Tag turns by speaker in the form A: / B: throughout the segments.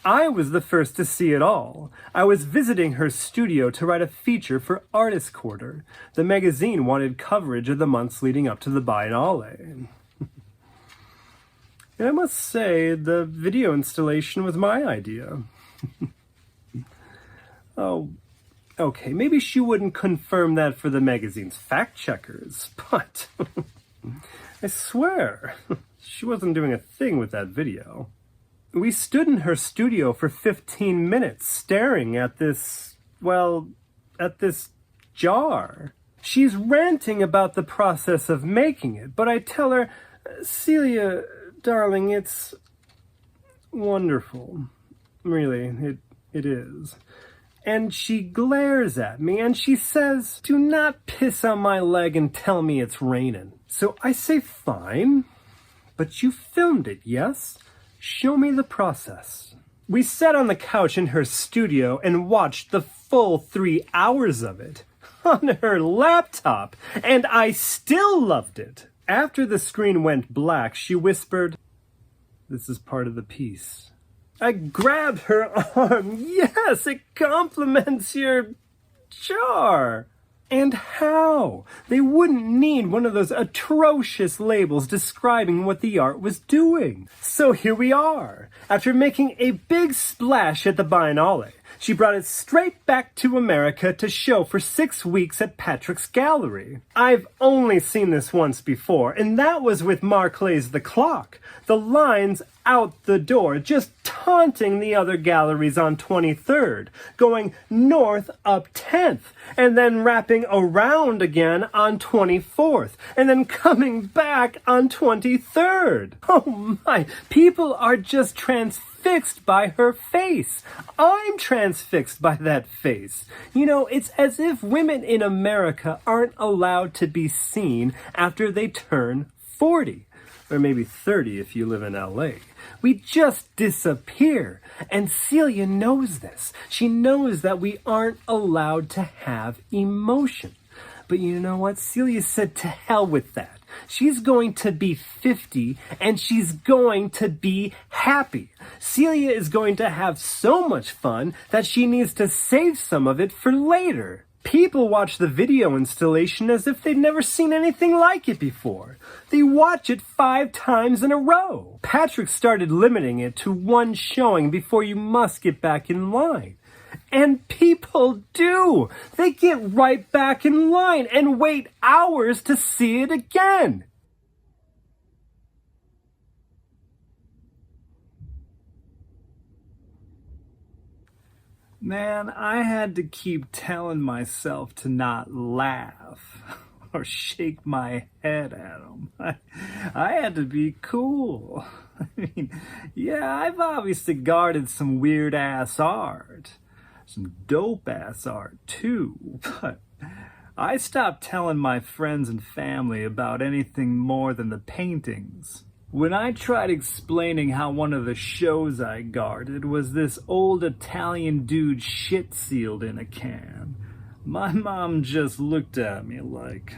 A: I was the first to see it all. I was visiting her studio to write a feature for Artist Quarter. The magazine wanted coverage of the months leading up to the Biennale. And I must say, the video installation was my idea. Oh, okay, maybe she wouldn't confirm that for the magazine's fact-checkers, but I swear, she wasn't doing a thing with that video. We stood in her studio for 15 minutes staring at this jar. She's ranting about the process of making it, but I tell her, Celia, darling, it's wonderful. Really, it is. And she glares at me and she says, do not piss on my leg and tell me it's raining. So I say, fine, but you filmed it, yes? Show me the process. We sat on the couch in her studio and watched the full 3 hours of it on her laptop, and I still loved it. After the screen went black, she whispered, this is part of the piece. I grabbed her arm. Yes, it compliments your jar. And how? They wouldn't need one of those atrocious labels describing what the art was doing. So here we are. After making a big splash at the Biennale, she brought it straight back to America to show for 6 weeks at Patrick's Gallery. I've only seen this once before, and that was with Marclay's The Clock. The lines out the door, just taunting the other galleries on 23rd, going north up 10th, and then wrapping around again on 24th, and then coming back on 23rd. Oh my, people are just transfixed by her face. I'm transfixed by that face. You know, it's as if women in America aren't allowed to be seen after they turn 40. Or maybe 30 if you live in LA. We just disappear. And Celia knows this. She knows that we aren't allowed to have emotion. But you know what? Celia said to hell with that. She's going to be 50 and she's going to be happy. Celia is going to have so much fun that she needs to save some of it for later. People watch the video installation as if they'd never seen anything like it before. They watch it 5 times in a row. Patrick started limiting it to 1 showing before you must get back in line. And people do. They get right back in line and wait hours to see it again. Man, I had to keep telling myself to not laugh or shake my head at him. I had to be cool. I mean, yeah, I've obviously guarded some weird-ass art. Some dope-ass art, too. But I stopped telling my friends and family about anything more than the paintings. When I tried explaining how one of the shows I guarded was this old Italian dude shit-sealed in a can, my mom just looked at me like,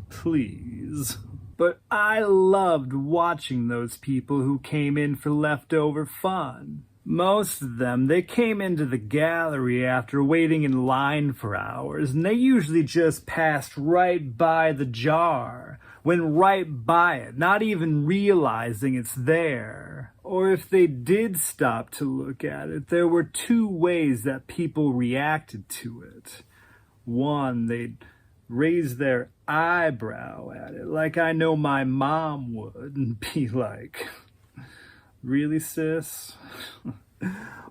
A: please. But I loved watching those people who came in for leftover fun. Most of them, they came into the gallery after waiting in line for hours, and they usually just passed right by the jar. Went right by it, not even realizing it's there. Or if they did stop to look at it, there were 2 ways that people reacted to it. One, they'd raise their eyebrow at it, like I know my mom would, and be like, really, sis?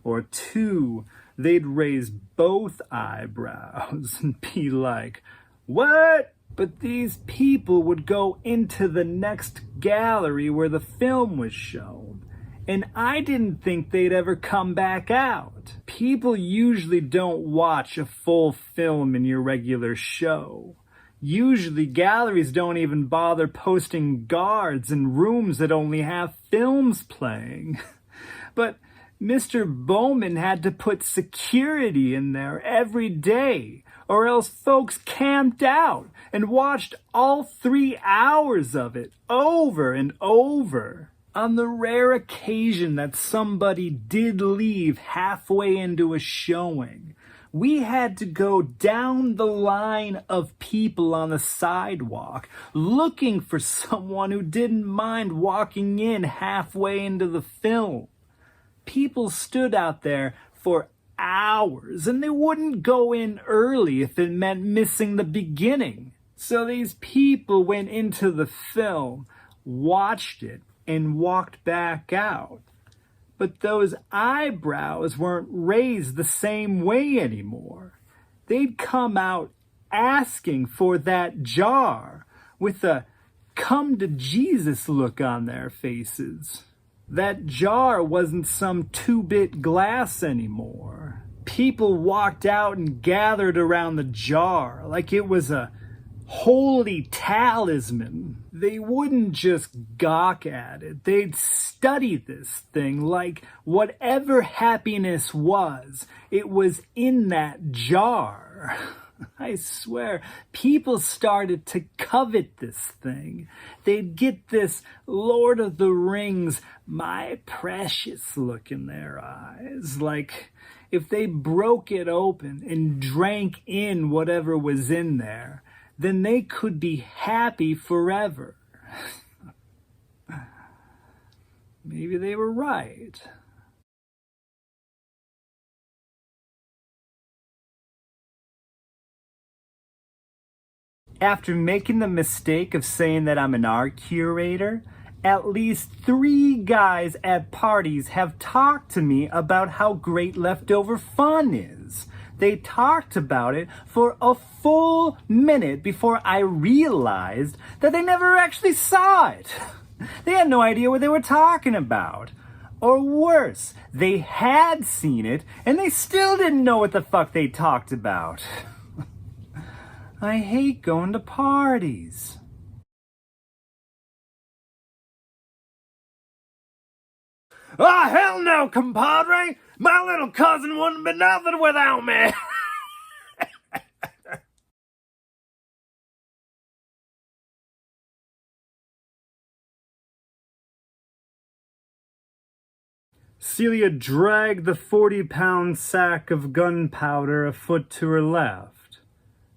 A: Or 2, they'd raise both eyebrows and be like, what? But these people would go into the next gallery where the film was shown, and I didn't think they'd ever come back out. People usually don't watch a full film in your regular show. Usually galleries don't even bother posting guards in rooms that only have films playing. But Mr. Bowman had to put security in there every day, or else folks camped out and watched all 3 hours of it over and over.
B: On the rare occasion that somebody did leave halfway into a showing, we had to go down the line of people on the sidewalk looking for someone who didn't mind walking in halfway into the film. People stood out there for hours and they wouldn't go in early if it meant missing the beginning. So these people went into the film, watched it, and walked back out. But those eyebrows weren't raised the same way anymore. They'd come out asking for that jar with a come to Jesus look on their faces. That jar wasn't some 2-bit glass anymore. People walked out and gathered around the jar like it was a holy talisman. They wouldn't just gawk at it. They'd study this thing like whatever happiness was, it was in that jar. I swear, people started to covet this thing. They'd get this Lord of the Rings, my precious look in their eyes. Like if they broke it open and drank in whatever was in there, then they could be happy forever. Maybe they were right. After making the mistake of saying that I'm an art curator, at least 3 guys at parties have talked to me about how great leftover fun is. They talked about it for a full minute before I realized that they never actually saw it. They had no idea what they were talking about. Or worse, they had seen it and they still didn't know what the fuck they talked about. I hate going to parties.
A: Ah, hell no, compadre! My little cousin wouldn't be nothing without me! Celia dragged the 40-pound sack of gunpowder a foot to her left,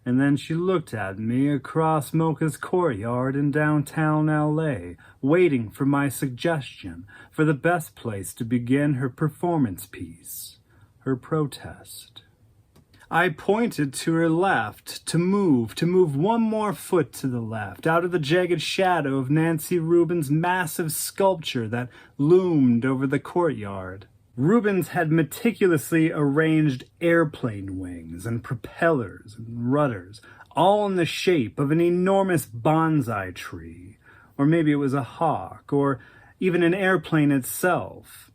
A: and then she looked at me across Moca's courtyard in downtown L.A., waiting for my suggestion for the best place to begin her performance piece, her protest. I pointed to her left, to move one more foot to the left, out of the jagged shadow of Nancy Rubens' massive sculpture that loomed over the courtyard. Rubens had meticulously arranged airplane wings and propellers and rudders, all in the shape of an enormous bonsai tree. Or maybe it was a hawk, or even an airplane itself.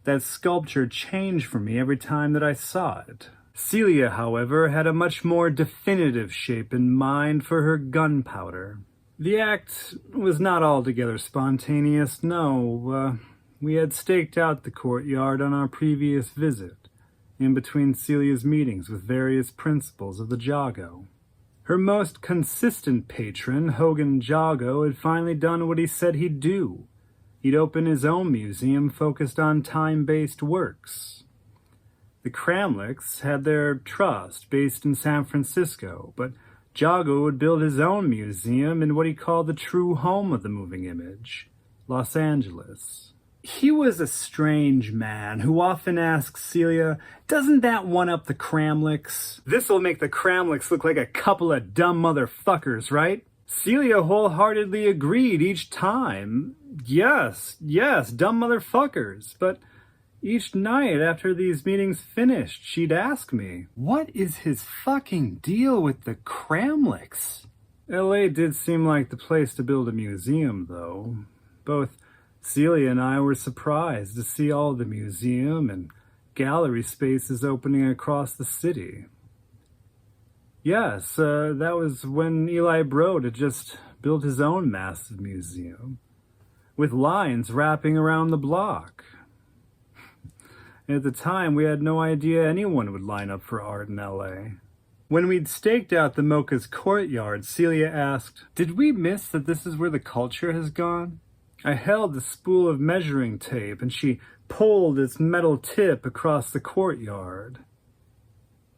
A: That sculpture changed for me every time that I saw it. Celia, however, had a much more definitive shape in mind for her gunpowder. The act was not altogether spontaneous, no. We had staked out the courtyard on our previous visit, in between Celia's meetings with various principals of the Jago. Her most consistent patron, Hogan Jago, had finally done what he said he'd do. He'd open his own museum focused on time-based works. The Kramliks had their trust based in San Francisco, but Jago would build his own museum in what he called the true home of the moving image, Los Angeles. He was a strange man who often asked Celia, "Doesn't that one-up the Kramliks? This'll make the Kramliks look like a couple of dumb motherfuckers, right?" Celia wholeheartedly agreed each time. Yes, dumb motherfuckers, but each night after these meetings finished, she'd ask me, "What is his fucking deal with the Kramliks?" L.A. did seem like the place to build a museum, though. Both Celia and I were surprised to see all the museum and gallery spaces opening across the city. Yes, that was when Eli Broad had just built his own massive museum, with lines wrapping around the block. At the time, we had no idea anyone would line up for art in L.A. When we'd staked out the Moca's courtyard, Celia asked, "Did we miss that this is where the culture has gone?"
B: I held the spool of measuring tape, and she pulled its metal tip across the courtyard.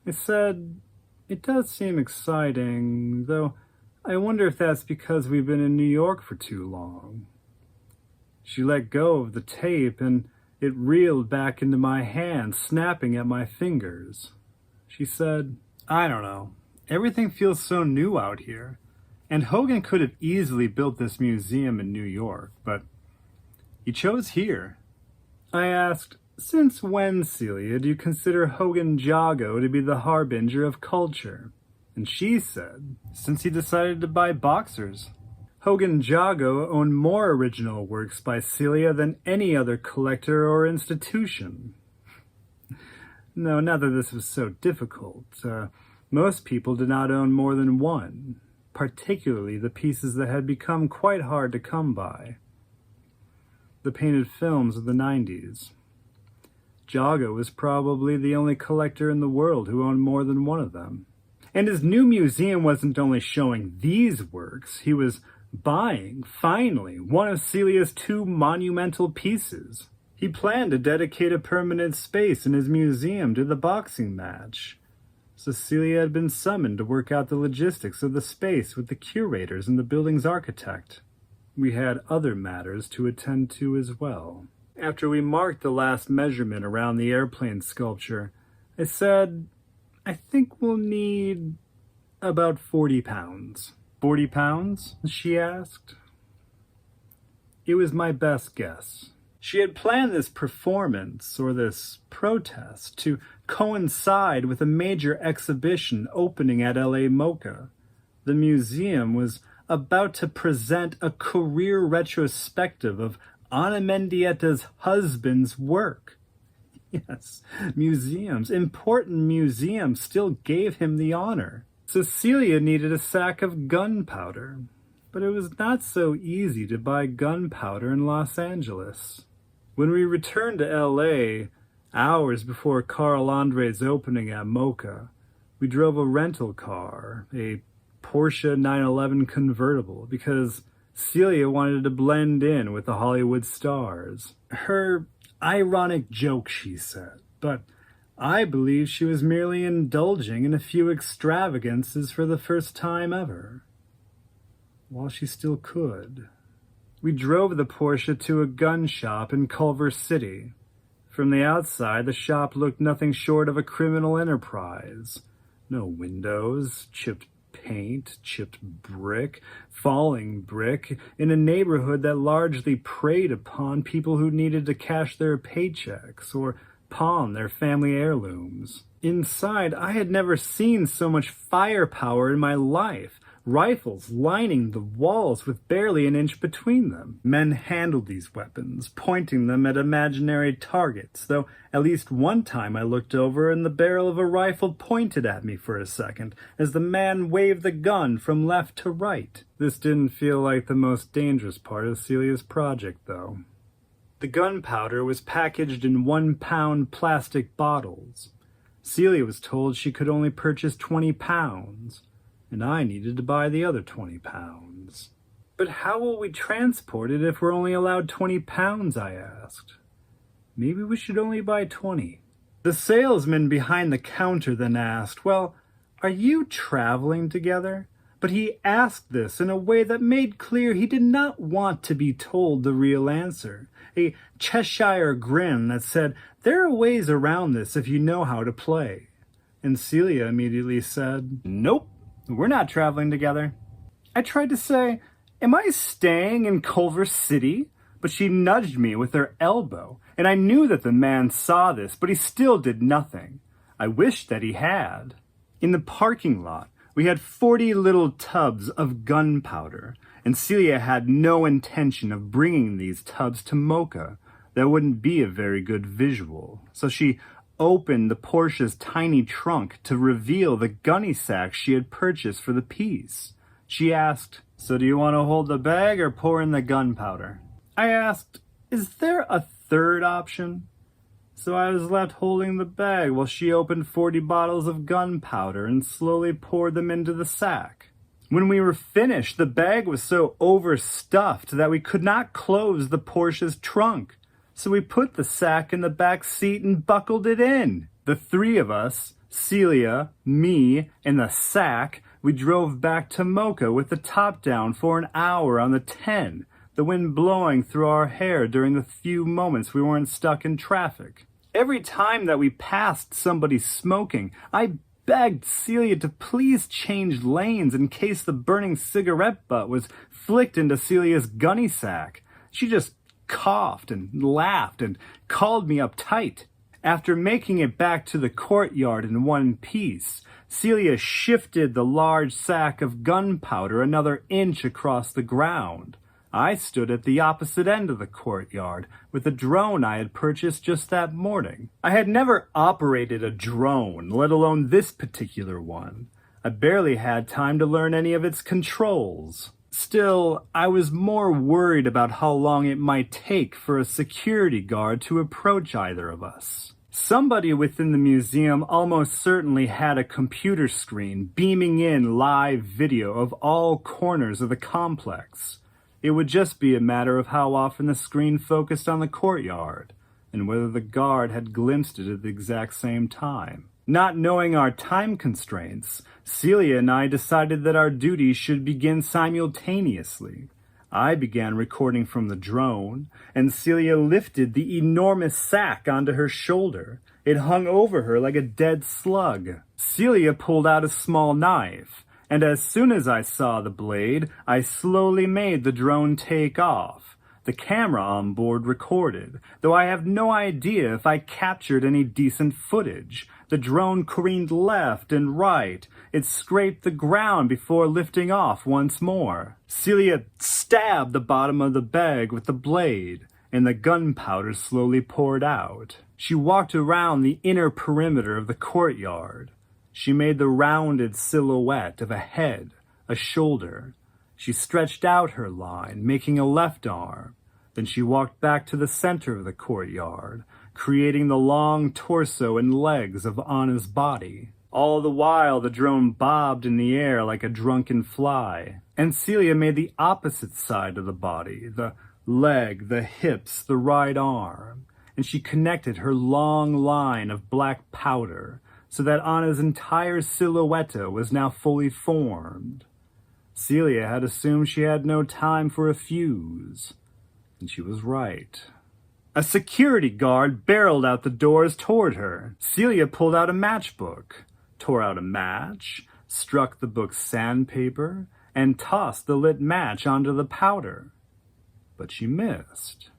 B: I said, "It does seem exciting, though I wonder if that's because we've been in New York for too long." She let go of the tape, and it reeled back into my hand, snapping at my fingers. She said, "I don't know. Everything feels so new out here. And Hogan could have easily built this museum in New York, but he chose here." I asked, "Since when, Celia, do you consider Hogan Jago to be the harbinger of culture?" And she said, "Since he decided to buy boxers." Hogan Jago owned more original works by Celia than any other collector or institution. No, not that this was so difficult. Most people did not own more than one, particularly the pieces that had become quite hard to come by. The painted films of the 90s. Jago was probably the only collector in the world who owned more than one of them. And his new museum wasn't only showing these works, he was buying, finally, one of Celia's 2 monumental pieces. He planned to dedicate a permanent space in his museum to the boxing match. So Celia had been summoned to work out the logistics of the space with the curators and the building's architect. We had other matters to attend to as well. After we marked the last measurement around the airplane sculpture, I said, "I think we'll need about 40 pounds. 40 pounds? She asked. It was my best guess. She had planned this performance, or this protest, to coincide with a major exhibition opening at LA Moca. The museum was about to present a career retrospective of Ana Mendieta's husband's work. Yes, museums, important museums, still gave him the honor. So Celia needed a sack of gunpowder, but it was not so easy to buy gunpowder in Los Angeles. When we returned to LA, hours before Carl Andre's opening at Mocha, we drove a rental car, a Porsche 911 convertible, because Celia wanted to blend in with the Hollywood stars. Her ironic joke, she said, but I believe she was merely indulging in a few extravagances for the first time ever, while she still could. We drove the Porsche to a gun shop in Culver City. From the outside, the shop looked nothing short of a criminal enterprise. No windows, chipped paint, chipped brick, falling brick, in a neighborhood that largely preyed upon people who needed to cash their paychecks or pawn their family heirlooms. Inside, I had never seen so much firepower in my life. Rifles lining the walls with barely an inch between them. Men handled these weapons, pointing them at imaginary targets, though at least one time I looked over and the barrel of a rifle pointed at me for a second as the man waved the gun from left to right. This didn't feel like the most dangerous part of Celia's project, though. The gunpowder was packaged in 1-pound plastic bottles. Celia was told she could only purchase 20 pounds. And I needed to buy the other 20 pounds. "But how will we transport it if we're only allowed 20 pounds, I asked. "Maybe we should only buy 20. The salesman behind the counter then asked, "Well, are you traveling together?" But he asked this in a way that made clear he did not want to be told the real answer. A Cheshire grin that said, "There are ways around this if you know how to play." And Celia immediately said, "Nope. We're not traveling together." I tried to say, "Am I staying in Culver City?" But she nudged me with her elbow, and I knew that the man saw this, but he still did nothing. I wished that he had. In the parking lot, we had 40 little tubs of gunpowder, and Celia had no intention of bringing these tubs to Mocha. That wouldn't be a very good visual. So she opened the Porsche's tiny trunk to reveal the gunny sack she had purchased for the piece. She asked, "So do you want to hold the bag or pour in the gunpowder?" I asked, "Is there a third option?" So I was left holding the bag while she opened 40 bottles of gunpowder and slowly poured them into the sack. When we were finished, the bag was so overstuffed that we could not close the Porsche's trunk. So we put the sack in the back seat and buckled it in. The three of us, Celia, me, and the sack, we drove back to Mocha with the top down for an hour on the 10, the wind blowing through our hair during the few moments we weren't stuck in traffic. Every time that we passed somebody smoking, I begged Celia to please change lanes in case the burning cigarette butt was flicked into Celia's gunny sack. She just coughed and laughed and called me uptight. After making it back to the courtyard in one piece, Celia shifted the large sack of gunpowder another inch across the ground. I stood at the opposite end of the courtyard with a drone I had purchased just that morning. I had never operated a drone, let alone this particular one. I barely had time to learn any of its controls. Still, I was more worried about how long it might take for a security guard to approach either of us. Somebody within the museum almost certainly had a computer screen beaming in live video of all corners of the complex. It would just be a matter of how often the screen focused on the courtyard, and whether the guard had glimpsed it at the exact same time. Not knowing our time constraints, Celia and I decided that our duties should begin simultaneously. I began recording from the drone, and Celia lifted the enormous sack onto her shoulder. It hung over her like a dead slug. Celia pulled out a small knife, and as soon as I saw the blade, I slowly made the drone take off. The camera on board recorded, though I have no idea if I captured any decent footage. The drone careened left and right. It scraped the ground before lifting off once more. Celia stabbed the bottom of the bag with the blade, and the gunpowder slowly poured out. She walked around the inner perimeter of the courtyard. She made the rounded silhouette of a head, a shoulder. She stretched out her line, making a left arm. Then she walked back to the center of the courtyard, creating the long torso and legs of Anna's body. All the while, the drone bobbed in the air like a drunken fly. And Celia made the opposite side of the body, the leg, the hips, the right arm. And she connected her long line of black powder, so that Anna's entire silhouette was now fully formed. Celia had assumed she had no time for a fuse, and she was right. A security guard barreled out the doors toward her. Celia pulled out a matchbook, tore out a match, struck the book's sandpaper, and tossed the lit match onto the powder. But she missed.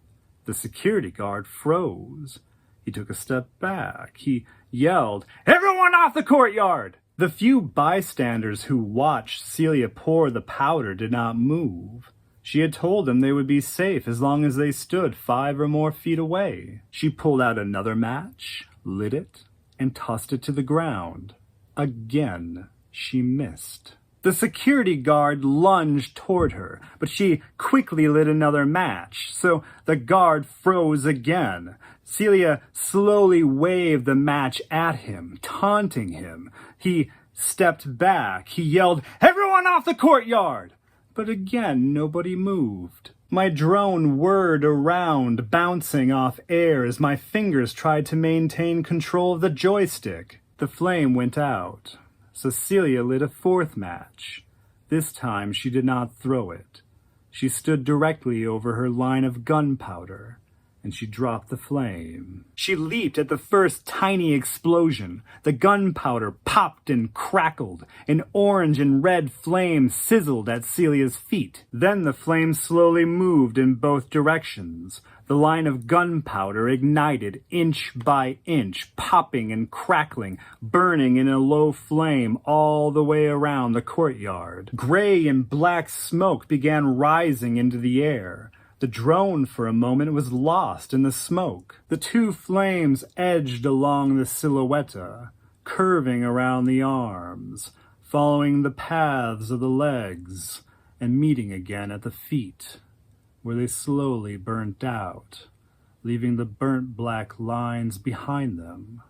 B: The security guard froze. He took a step back. He yelled, "Everyone off the courtyard!" The few bystanders who watched Celia pour the powder did not move. She had told them they would be safe as long as they stood 5 or more feet away. She pulled out another match, lit it, and tossed it to the ground. Again, she missed. The security guard lunged toward her, but she quickly lit another match, so the guard froze again. Celia slowly waved the match at him, taunting him. He stepped back. He yelled, "Everyone off the courtyard!" But again, nobody moved. My drone whirred around, bouncing off air as my fingers tried to maintain control of the joystick. The flame went out. Celia lit a 4th match. This time she did not throw it. She stood directly over her line of gunpowder, and she dropped the flame. She leaped at the first tiny explosion. The gunpowder popped and crackled. An orange and red flame sizzled at Celia's feet. Then the flame slowly moved in both directions. The line of gunpowder ignited inch by inch, popping and crackling, burning in a low flame all the way around the courtyard. Gray and black smoke began rising into the air. The drone for a moment was lost in the smoke. The 2 flames edged along the silhouette, curving around the arms, following the paths of the legs, and meeting again at the feet, where they slowly burnt out, leaving the burnt black lines behind them.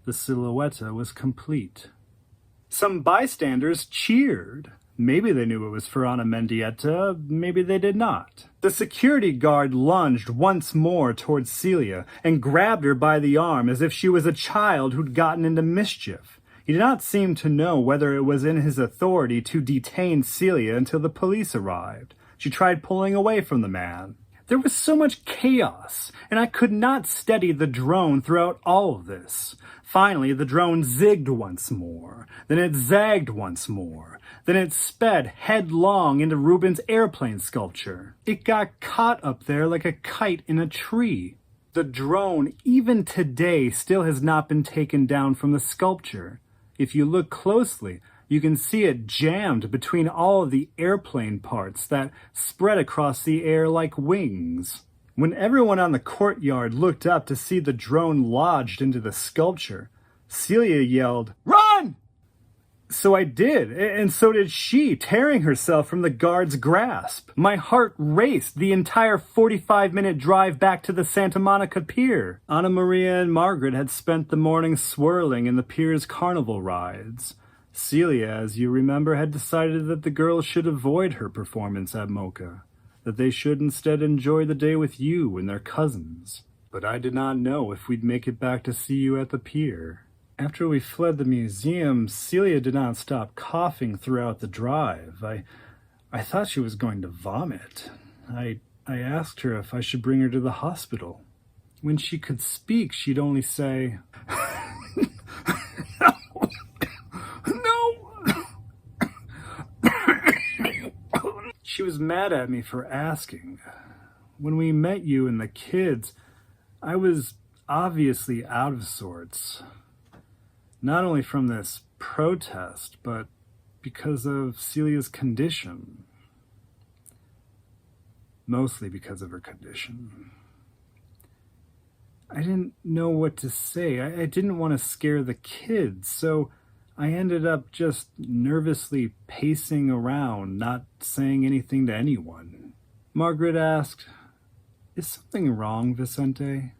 B: The silhouette was complete. Some bystanders cheered. Maybe they knew it was for Ana Mendieta, maybe they did not. The security guard lunged once more towards Celia and grabbed her by the arm as if she was a child who'd gotten into mischief. He did not seem to know whether it was in his authority to detain Celia until the police arrived. She tried pulling away from the man. There was so much chaos, and I could not steady the drone throughout all of this. Finally, the drone zigged once more. Then it zagged once more. Then it sped headlong into Rubens' airplane sculpture. It got caught up there like a kite in a tree. The drone, even today, still has not been taken down from the sculpture. If you look closely, you can see it jammed between all of the airplane parts that spread across the air like wings. When everyone on the courtyard looked up to see the drone lodged into the sculpture, Celia yelled, "Run!" So I did, and so did she, tearing herself from the guard's grasp. My heart raced the entire 45-minute drive back to the Santa Monica Pier. Ana Maria and Margaret had spent the morning swirling in the pier's carnival rides. Celia, as you remember, had decided that the girls should avoid her performance at Mocha, that they should instead enjoy the day with you and their cousins. But I did not know if we'd make it back to see you at the pier. After we fled the museum, Celia did not stop coughing throughout the drive. I thought she was going to vomit. I asked her if I should bring her to the hospital. When she could speak, she'd only say, She was mad at me for asking. When we met you and the kids, I was obviously out of sorts. Not only from this protest, but because of Celia's condition. Mostly because of her condition. I didn't know what to say. I didn't want to scare the kids, so I ended up just nervously pacing around, not saying anything to anyone. Margaret asked, "Is something wrong, Vicente?"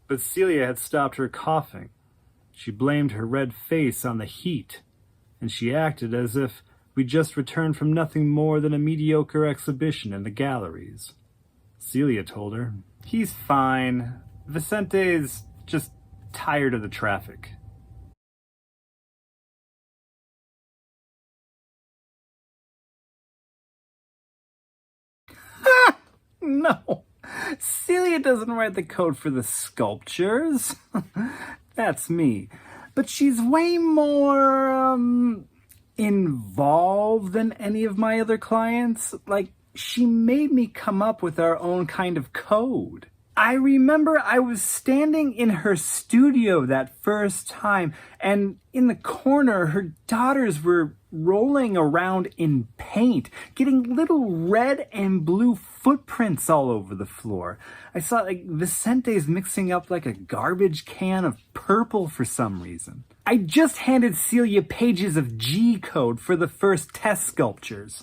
B: But Celia had stopped her coughing. She blamed her red face on the heat, and she acted as if we'd just returned from nothing more than a mediocre exhibition in the galleries. Celia told her, "He's fine. Vicente's just tired of the traffic." No, Celia doesn't write the code for the sculptures. That's me. But she's way more, involved than any of my other clients. Like, she made me come up with our own kind of code. I remember I was standing in her studio that first time, and in the corner, her daughters were rolling around in paint, getting little red and blue footprints all over the floor. I saw Vicente's mixing up like a garbage can of purple for some reason. I just handed Celia pages of G code for the first test sculptures.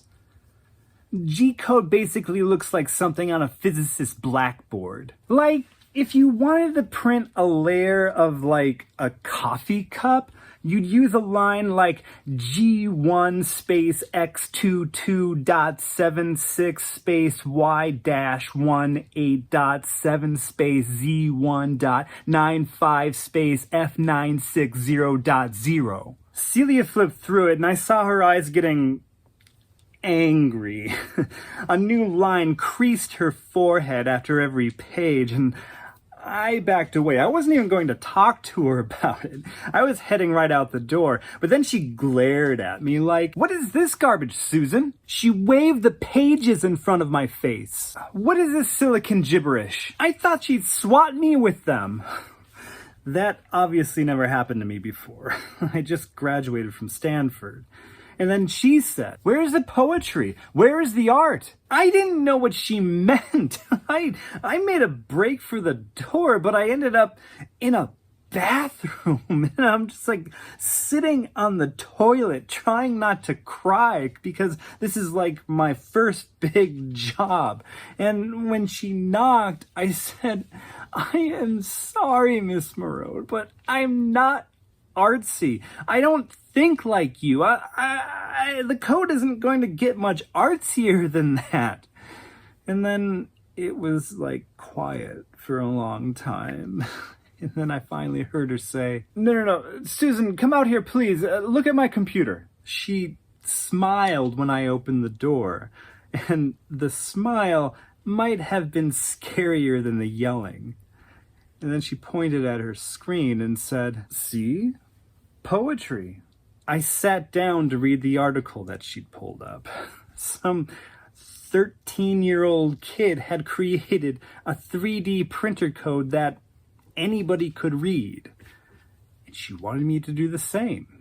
B: G code basically looks like something on a physicist's blackboard. Like, if you wanted to print a layer of, like, a coffee cup, you'd use a line like G1 space X22.76 space Y-18.7 space Z1.95 space F960.0. Celia flipped through it, and I saw her eyes getting angry. A new line creased her forehead after every page, and I backed away. I wasn't even going to talk to her about it. I was heading right out the door, but then she glared at me like, "What is this garbage, Susan?" She waved the pages in front of my face. "What is this silicon gibberish? I thought she'd swat me with them." That obviously never happened to me before. I just graduated from Stanford. And then she said, "Where's the poetry? Where is the art?" I didn't know what she meant. I made a break for the door, but I ended up in a bathroom. And I'm just like sitting on the toilet trying not to cry because this is like my first big job. And when she knocked, I said, "I am sorry, Miss Merode, but I'm not artsy. I don't think like you. The code isn't going to get much artsier than that. And then it was like quiet for a long time. And then I finally heard her say, No, Susan, come out here, please. Look at my computer. She smiled when I opened the door. And the smile might have been scarier than the yelling. And then she pointed at her screen and said, See? Poetry. I sat down to read the article that she'd pulled up. Some 13-year-old kid had created a 3D printer code that anybody could read. And she wanted me to do the same.